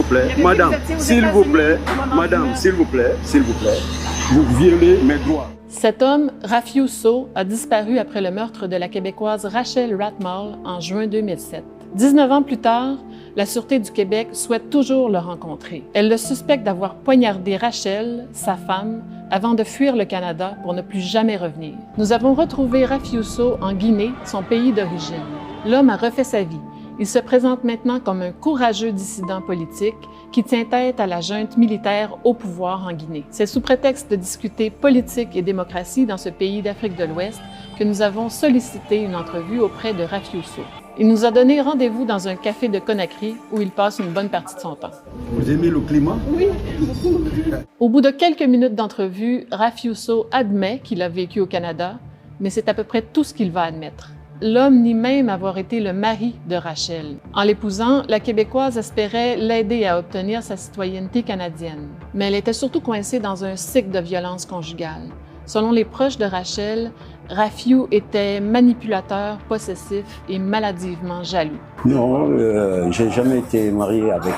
plaît, madame, s'il vous plaît, madame, s'il vous plaît, vous violez mes droits. Cet homme, Rafiou Sow, a disparu après le meurtre de la Québécoise Rachel Ratmal en juin 2007. 19 ans plus tard, la Sûreté du Québec souhaite toujours le rencontrer. Elle le suspecte d'avoir poignardé Rachel, sa femme, avant de fuir le Canada pour ne plus jamais revenir. Nous avons retrouvé Rafiou Sow en Guinée, son pays d'origine. L'homme a refait sa vie. Il se présente maintenant comme un courageux dissident politique qui tient tête à la junte militaire au pouvoir en Guinée. C'est sous prétexte de discuter politique et démocratie dans ce pays d'Afrique de l'Ouest que nous avons sollicité une entrevue auprès de Rafiou Sow. Il nous a donné rendez-vous dans un café de Conakry où il passe une bonne partie de son temps. Vous aimez le climat? Oui, beaucoup. Au bout de quelques minutes d'entrevue, Rafiou Sow admet qu'il a vécu au Canada, mais c'est à peu près tout ce qu'il va admettre. L'homme nie même avoir été le mari de Rachel. En l'épousant, la Québécoise espérait l'aider à obtenir sa citoyenneté canadienne. Mais elle était surtout coincée dans un cycle de violence conjugale. Selon les proches de Rachel, Rafiou était manipulateur, possessif et maladivement jaloux. Non, j'ai jamais été marié avec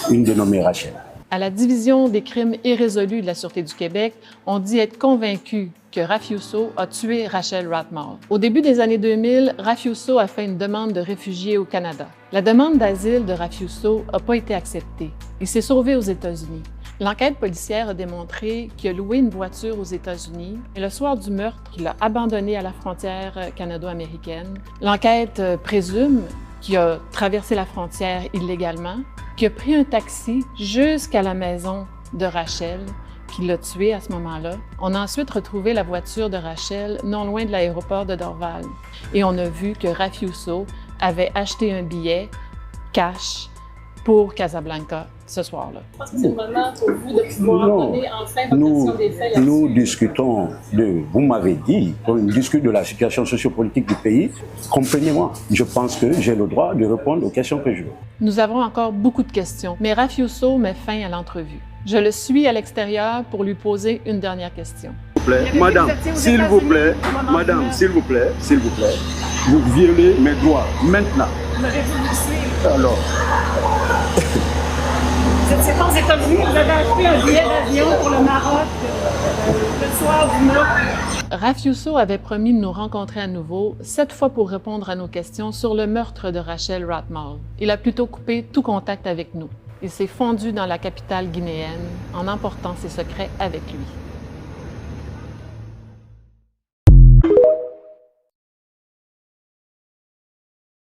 une dénommée Rachel. À la Division des crimes irrésolus de la Sûreté du Québec, on dit être convaincu que Rafiou Sow a tué Rachel Ratmal. Au début des années 2000, Rafiou Sow a fait une demande de réfugié au Canada. La demande d'asile de Rafiou Sow n'a pas été acceptée. Il s'est sauvé aux États-Unis. L'enquête policière a démontré qu'il a loué une voiture aux États-Unis et le soir du meurtre, il l'a abandonnée à la frontière canado-américaine. L'enquête présume qu'il a traversé la frontière illégalement, qu'il a pris un taxi jusqu'à la maison de Rachel, qu'il l'a tuée à ce moment-là. On a ensuite retrouvé la voiture de Rachel non loin de l'aéroport de Dorval. Et on a vu que Rafiou Sow avait acheté un billet cash pour Casablanca ce soir-là. Je pense que c'est le moment pour vous de pouvoir donner enfin votre version des faits là-dessus. Nous discutons vous m'avez dit, on discute de la situation sociopolitique du pays. Comprenez-moi, je pense que j'ai le droit de répondre aux questions que je veux. Nous avons encore beaucoup de questions, mais Rafiou Sow met fin à l'entrevue. Je le suis à l'extérieur pour lui poser une dernière question. Madame, s'il vous plaît, madame, s'il vous plaît, vous violez mes droits maintenant. Alors. Vous n'étiez pas aux États-Unis, vous avez acheté un billet d'avion pour le Maroc le soir du meurtre. Rafiou Sow avait promis de nous rencontrer à nouveau, cette fois pour répondre à nos questions sur le meurtre de Rachel Ratmal. Il a plutôt coupé tout contact avec nous. Il s'est fondu dans la capitale guinéenne en emportant ses secrets avec lui.